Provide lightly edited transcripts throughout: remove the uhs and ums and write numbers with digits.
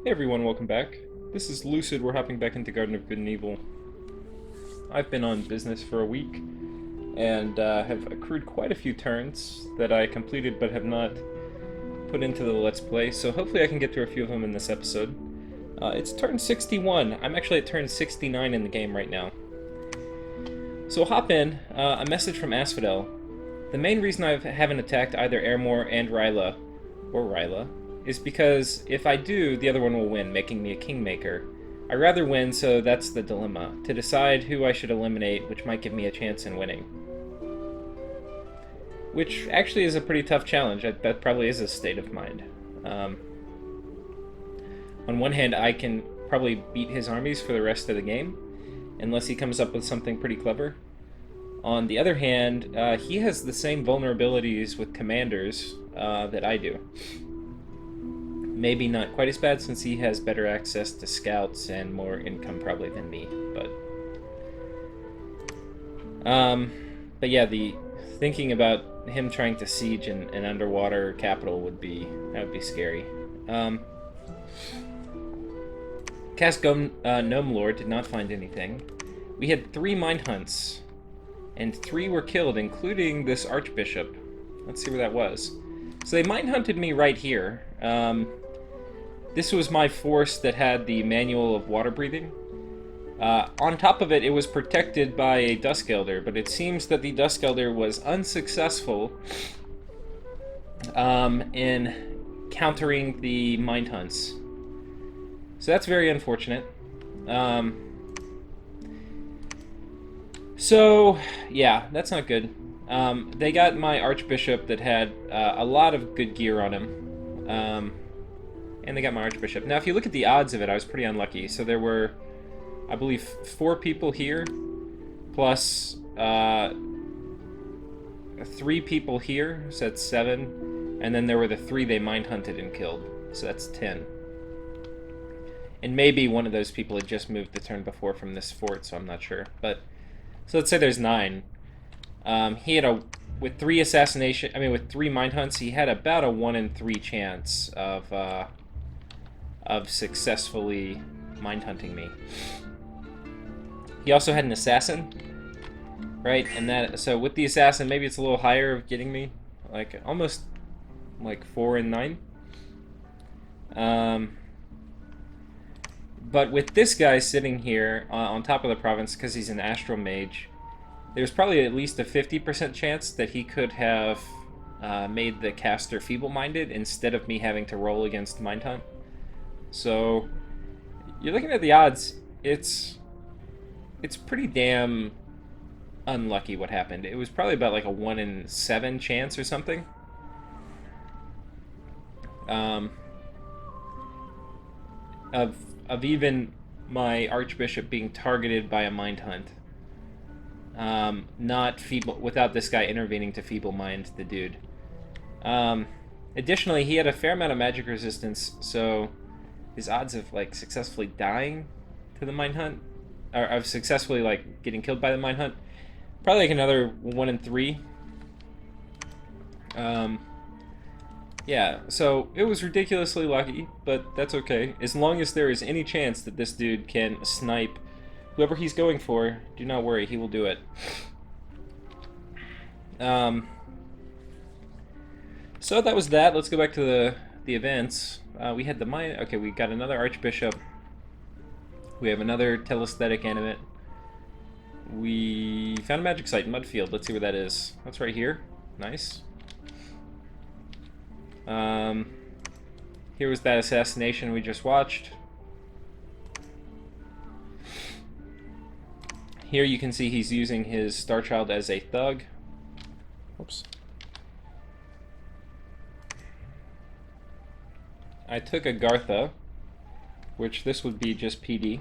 Hey everyone, welcome back. This is Lucid. We're hopping back into Garden of Good and Evil. I've been on business for a week and have accrued quite a few turns that I completed but have not put into the Let's Play, so hopefully I can get through a few of them in this episode. It's turn 61. I'm actually at turn 69 in the game right now. So we'll hop in. A message from Asphodel. The main reason I haven't attacked either Ermor and Ryla, is because if I do, the other one will win, making me a kingmaker. I'd rather win, so that's the dilemma. To decide who I should eliminate, which might give me a chance in winning. Which actually is a pretty tough challenge. That probably is a state of mind. On one hand, I can probably beat his armies for the rest of the game, unless he comes up with something pretty clever. On the other hand, he has the same vulnerabilities with commanders that I do. Maybe not quite as bad since he has better access to scouts and more income probably than me, but yeah, the thinking about him trying to siege an underwater capital would be scary. Cast Gnome Lord did not find anything. We had 3 mine hunts, and 3 were killed, including this Archbishop. Let's see where that was. So they mine hunted me right here. This was my force that had the manual of water breathing. On top of it, it was protected by a Dusk Elder, but it seems that the Dusk Elder was unsuccessful in countering the mine hunts. So that's very unfortunate. So, yeah, that's not good. They got my Archbishop that had a lot of good gear on him. And they got my Archbishop. Now, if you look at the odds of it, I was pretty unlucky. So there were, I believe, 4 people here, plus 3 people here, so that's 7. And then there were the 3 they mine hunted and killed, so that's 10. And maybe one of those people had just moved the turn before from this fort, so I'm not sure. But so let's say there's 9. He had with 3 with 3 mine hunts, he had about a 1 in 3 chance of successfully mine hunting me. He also had an assassin, right? And so with the assassin, maybe it's a little higher of getting me, like almost like 4 and 9. But with this guy sitting here on top of the province, because he's an astral mage, there's probably at least a 50% chance that he could have made the caster feeble-minded instead of me having to roll against Mind Hunt. So you're looking at the odds. It's pretty damn unlucky what happened. It was probably about like a 1 in 7 chance or something. Of even my Archbishop being targeted by a Mind Hunt. Without this guy intervening to feeble mind the dude. Additionally, he had a fair amount of magic resistance, so his odds of like successfully dying to the mine hunt, or of successfully like getting killed by the mine hunt, probably like another 1 in 3. Yeah, so it was ridiculously lucky, but that's okay. As long as there is any chance that this dude can snipe whoever he's going for, do not worry, he will do it. So that was that. Let's go back to the events. We had the mine. Okay, we got another Archbishop. We have another telesthetic animate. We found a magic site in Mudfield. Let's see where that is. That's right here. Nice. Here was that assassination we just watched. Here you can see he's using his Starchild as a thug. Oops. I took Agartha, which this would be just PD.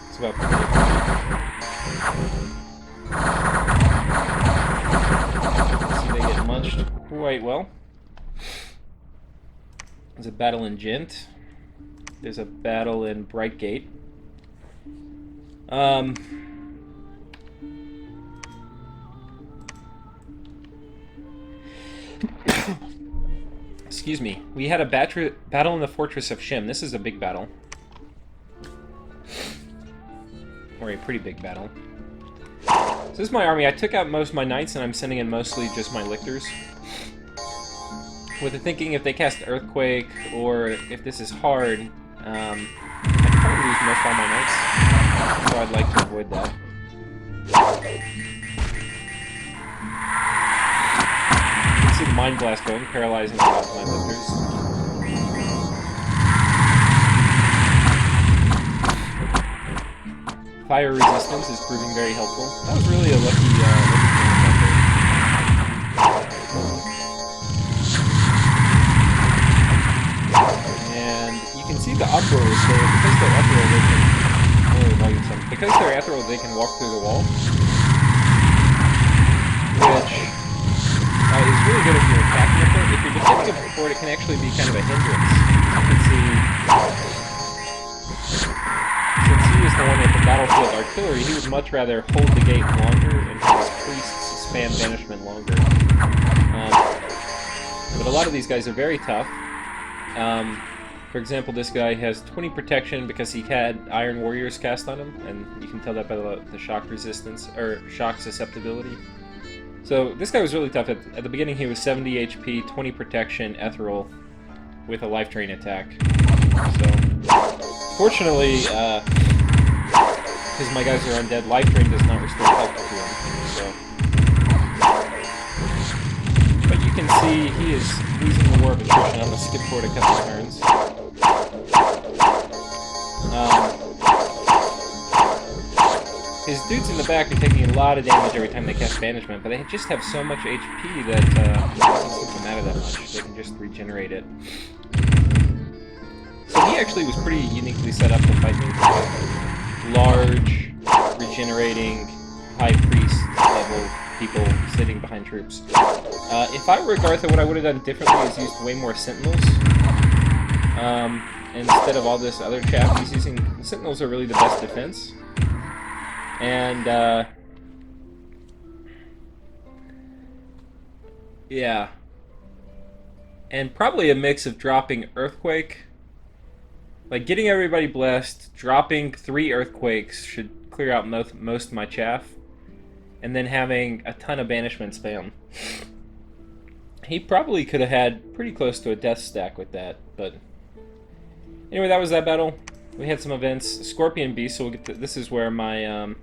It's about see they get munched quite well. There's a battle in Gent. There's a battle in Brightgate. Excuse me. We had a battle in the Fortress of Shim. This is a big battle. Or a pretty big battle. So this is my army. I took out most of my knights, and I'm sending in mostly just my lictors. With the thinking if they cast Earthquake, or if this is hard, I'd probably lose most of all my knights. So I'd like to avoid that. You can see the Mind Blast going, paralyzing a lot of my lictors. Fire resistance is proving very helpful. That was really a lucky and you can see the uproar is there. Because they're ethereal, they can... Because they're ethereal, they can walk through the wall. Which is really good if you're attacking a fort. If you're defending a fort, it can actually be kind of a hindrance. You can see... Since he is the one with the battlefield artillery, he would much rather hold the gate longer and have his priests spam banishment longer. But a lot of these guys are very tough. For example, this guy has 20 protection because he had Iron Warriors cast on him, and you can tell that by the shock resistance, or shock susceptibility. So this guy was really tough. At the beginning he was 70 HP, 20 protection, ethereal, with a life drain attack. So, fortunately, because my guys are undead, life drain does not restore health to him. So. But you can see he is losing the war of attrition. I'm going to skip forward a couple turns. His dudes in the back are taking a lot of damage every time they cast banishment, but they just have so much HP that it doesn't seem to matter that much. They can just regenerate it. So he actually was pretty uniquely set up to fight me. Large, regenerating, high priest level people sitting behind troops. If I were Agartha, what I would have done differently is used way more sentinels. Instead of all this other chaff he's using. Sentinels are really the best defense. And, yeah. And probably a mix of dropping Earthquake. Like, getting everybody blessed, dropping 3 Earthquakes should clear out most of my chaff. And then having a ton of banishment spam. He probably could have had pretty close to a death stack with that, but... Anyway, that was that battle. We had some events. Scorpion Beast, so we'll get to, this is where my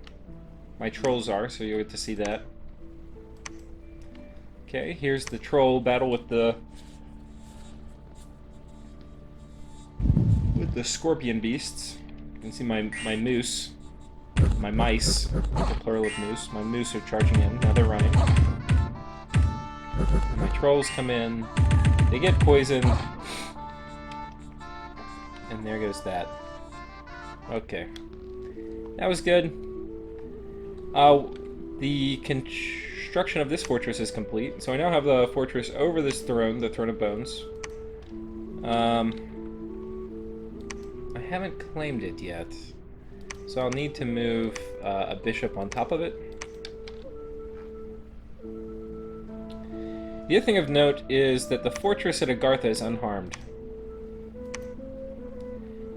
my trolls are, so you'll get to see that. Okay, here's the troll battle with the Scorpion Beasts. You can see my moose, my mice, the plural of moose. My moose are charging in. Now they're running. My trolls come in. They get poisoned. And there goes that. Okay. That was good. The construction of this fortress is complete. So I now have the fortress over this throne, the Throne of Bones. I haven't claimed it yet. So I'll need to move a bishop on top of it. The other thing of note is that the fortress at Agartha is unharmed.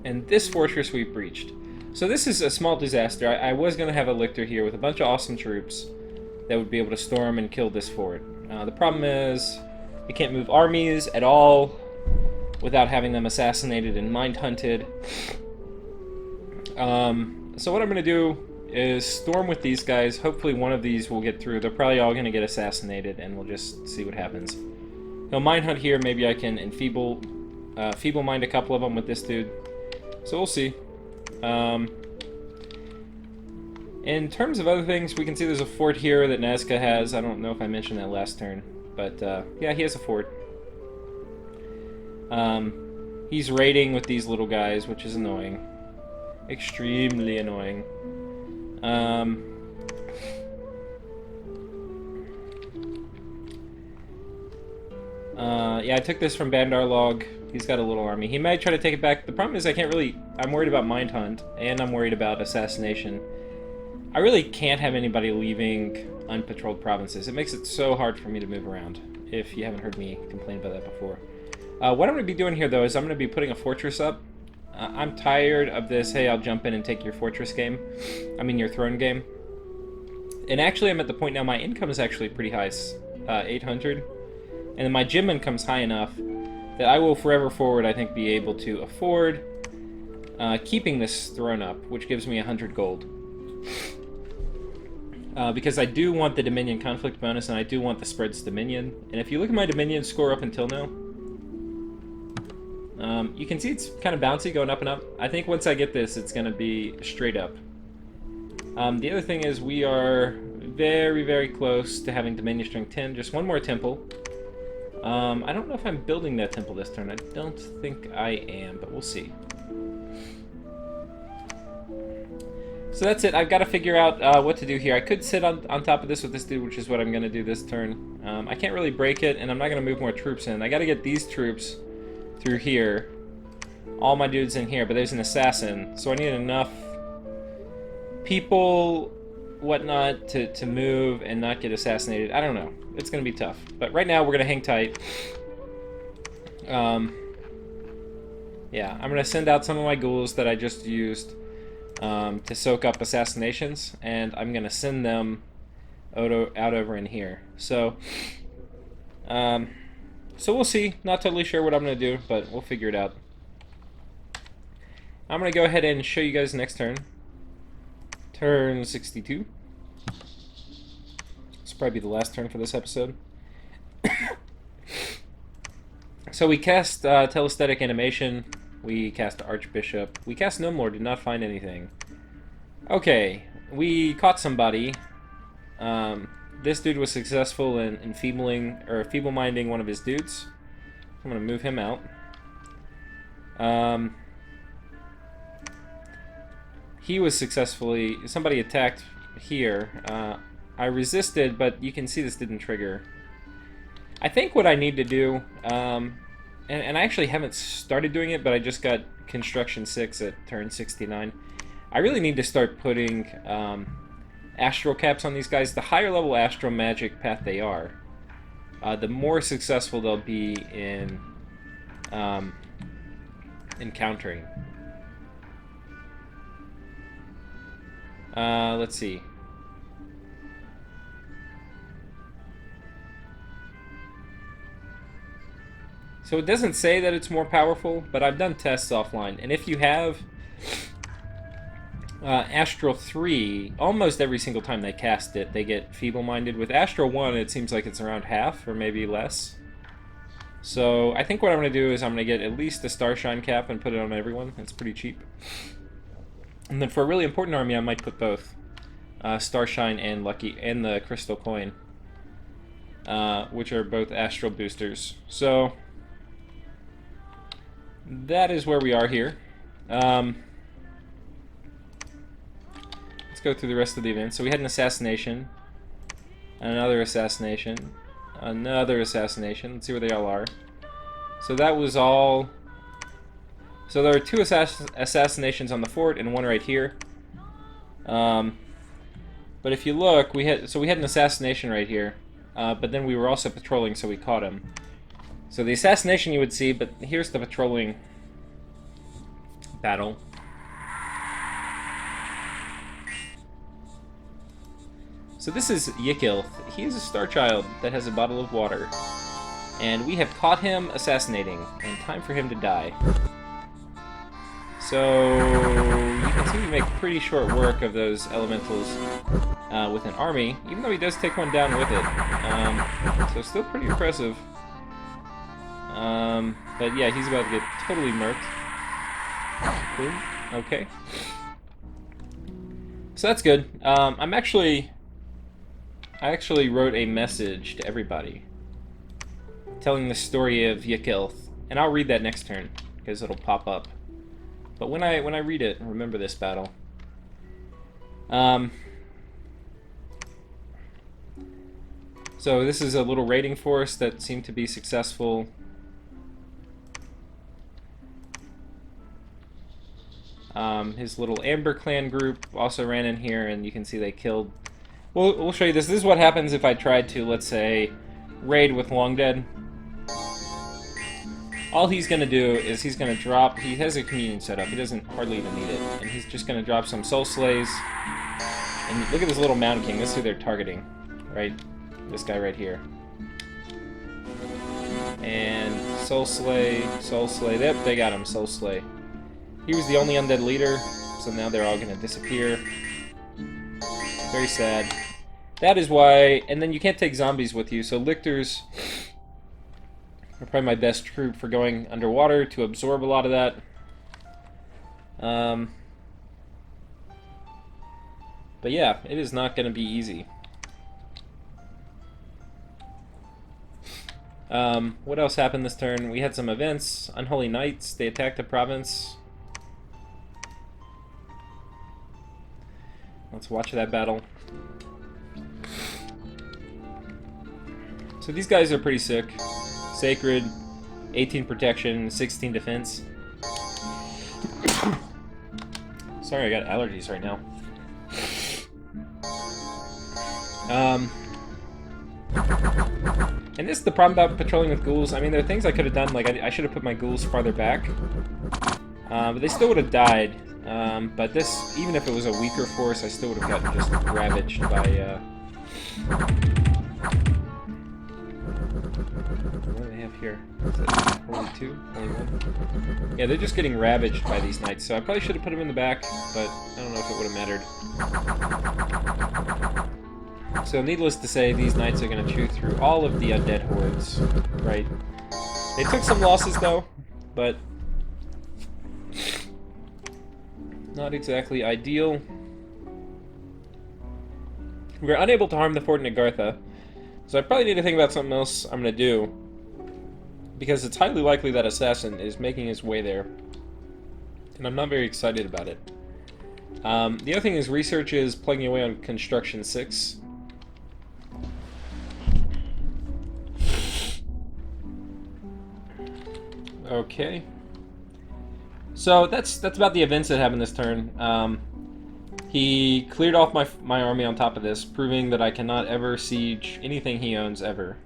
And this fortress we breached. So this is a small disaster. I was going to have a lictor here with a bunch of awesome troops that would be able to storm and kill this fort. The problem is you can't move armies at all without having them assassinated and mind hunted. So what I'm going to do is storm with these guys. Hopefully one of these will get through. They're probably all going to get assassinated, and we'll just see what happens. He'll mind hunt here. Maybe I can enfeeble, feeble mind a couple of them with this dude. So we'll see. In terms of other things, we can see there's a fort here that Nazca has. I don't know if I mentioned that last turn, but yeah, he has a fort. He's raiding with these little guys, which is annoying. Extremely annoying. Yeah, I took this from Bandar Log. He's got a little army. He might try to take it back. The problem is I'm worried about Mind Hunt, and I'm worried about Assassination. I really can't have anybody leaving unpatrolled provinces. It makes it so hard for me to move around, if you haven't heard me complain about that before. What I'm going to be doing here, though, is I'm going to be putting a fortress up. I'm tired of this, hey, I'll jump in and take your fortress game. I mean, your throne game. And actually, I'm at the point now, my income is actually pretty high, 800. And then my gym income's high enough that I will forever forward, I think, be able to afford keeping this throne up, which gives me 100 gold. Because I do want the Dominion conflict bonus, and I do want the spreads Dominion. And if you look at my Dominion score up until now, you can see it's kind of bouncy, going up and up. I think once I get this, it's going to be straight up. The other thing is we are very, very close to having Dominion Strength 10. Just one more temple. I don't know if I'm building that temple this turn. I don't think I am, but we'll see. So that's it. I've got to figure out what to do here. I could sit on top of this with this dude, which is what I'm going to do this turn. I can't really break it, and I'm not going to move more troops in. I got to get these troops through here. All my dudes in here, but there's an assassin, so I need enough people, whatnot, to move and not get assassinated. I don't know. It's going to be tough. But right now, we're going to hang tight. Yeah, I'm going to send out some of my ghouls that I just used to soak up assassinations, and I'm going to send them out over in here. So we'll see. Not totally sure what I'm going to do, but we'll figure it out. I'm going to go ahead and show you guys next turn. Turn 62. This will probably be the last turn for this episode. So we cast Telesthetic Animation. We cast Archbishop. We cast Gnome Lord. Did not find anything. Okay. We caught somebody. This dude was successful in feeble-minding one of his dudes. I'm going to move him out. He was successfully... Somebody attacked here. I resisted, but you can see this didn't trigger. I think what I need to do... And I actually haven't started doing it, but I just got Construction 6 at turn 69. I really need to start putting Astral Caps on these guys. The higher level Astral Magic path they are, the more successful they'll be in countering. Let's see. So it doesn't say that it's more powerful, but I've done tests offline. And if you have Astral 3, almost every single time they cast it, they get feeble-minded. With Astral 1, it seems like it's around half, or maybe less. So I think what I'm going to do is I'm going to get at least a Starshine cap and put it on everyone. It's pretty cheap. And then for a really important army, I might put both. Starshine and Lucky, and the Crystal Coin. Which are both Astral boosters. So... that is where we are here. Let's go through the rest of the event. So we had an assassination, another assassination, another assassination. Let's see where they all are. So that was all... So there are two assassinations on the fort and one right here. But if you look, we had an assassination right here. But then we were also patrolling, so we caught him. So the assassination you would see, but here's the patrolling battle. So this is Yikilth. He is a star child that has a bottle of water. And we have caught him assassinating, and time for him to die. So you can see we make pretty short work of those elementals with an army, even though he does take one down with it. So still pretty impressive. But yeah, he's about to get totally murked. Boom. Okay. So that's good. I actually wrote a message to everybody telling the story of Yikilth, and I'll read that next turn because it'll pop up. But when I read it, remember this battle. So this is a little raiding force that seemed to be successful. His little Amber Clan group also ran in here, and you can see they killed... We'll show you this. This is what happens if I tried to, let's say, raid with Long Dead. all he's going to do is he's going to drop... He has a communion set up. He doesn't hardly even need it. And he's just going to drop some soul slays. And look at this little Mountain King. This is who they're targeting. Right? This guy right here. And soul slay, soul slay. Yep, they got him. Soul slay. He was the only undead leader. So now they're all going to disappear. Very sad. That is why... And then you can't take zombies with you. So lictors... are probably my best troop for going underwater to absorb a lot of that. But yeah, it is not going to be easy. What else happened this turn? We had some events. Unholy Knights, they attacked the province. Let's watch that battle. So these guys are pretty sick. Sacred, 18 protection, 16 defense. Sorry, I got allergies right now. And this is the problem about patrolling with ghouls. I mean, there are things I could have done, like I should have put my ghouls farther back. But they still would have died. But this, even if it was a weaker force, I still would have gotten just ravaged by... What do they have here? Is that only 2? Only 1? Yeah, they're just getting ravaged by these knights, so I probably should have put them in the back, but I don't know if it would have mattered. So needless to say, these knights are going to chew through all of the undead hordes, right? They took some losses, though, but not exactly ideal. We were unable to harm the fort in Agartha, so I probably need to think about something else I'm going to do, because it's highly likely that Assassin is making his way there, and I'm not very excited about it. The other thing is research is plugging away on Construction 6. Okay. So that's about the events that happened this turn. He cleared off my army on top of this, proving that I cannot ever siege anything he owns ever.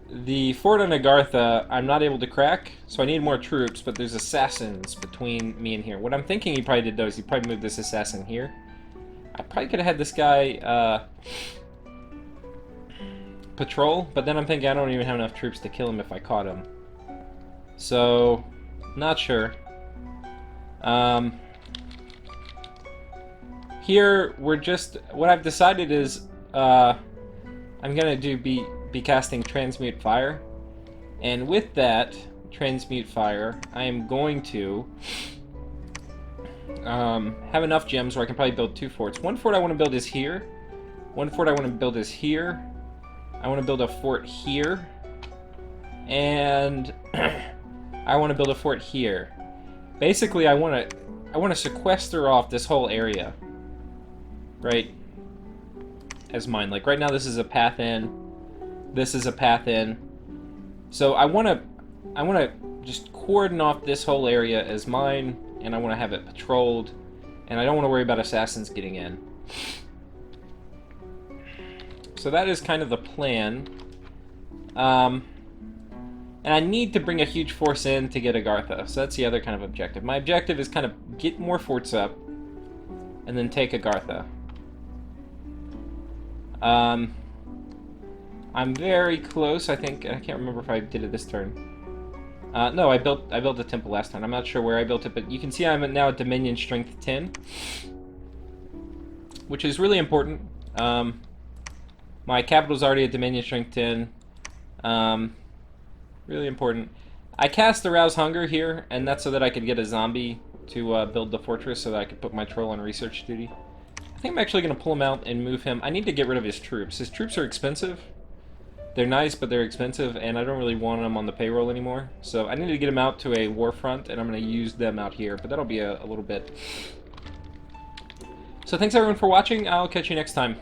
The fort in Agartha, I'm not able to crack, so I need more troops, but there's assassins between me and here. What I'm thinking he probably did, though, is he probably moved this assassin here. I probably could have had this guy patrol, but then I'm thinking I don't even have enough troops to kill him if I caught him. So, not sure. Here, we're just... What I've decided is, I'm gonna be casting Transmute Fire. And with that, Transmute Fire, I am going to have enough gems where I can probably build 2 forts. One fort I want to build is here. One fort I want to build is here. I want to build a fort here. And I want to build a fort here. Basically, I want to sequester off this whole area, right, as mine. Like right now, this is a path in. This is a path in. So I want to just cordon off this whole area as mine, and I want to have it patrolled, and I don't want to worry about assassins getting in. So that is kind of the plan. And I need to bring a huge force in to get Agartha. So that's the other kind of objective. My objective is kind of get more forts up and then take Agartha. I'm very close, I think. I can't remember if I did it this turn. No, I built a temple last time. I'm not sure where I built it, but you can see I'm now at Dominion Strength 10, which is really important. My capital's already at Dominion Strength 10. Really important. I cast Arouse Hunger here, and that's so that I could get a zombie to build the fortress so that I could put my troll on research duty. I think I'm actually going to pull him out and move him. I need to get rid of his troops. His troops are expensive. They're nice, but they're expensive, and I don't really want them on the payroll anymore. So I need to get them out to a war front, and I'm going to use them out here, but that'll be a little bit. So thanks everyone for watching. I'll catch you next time.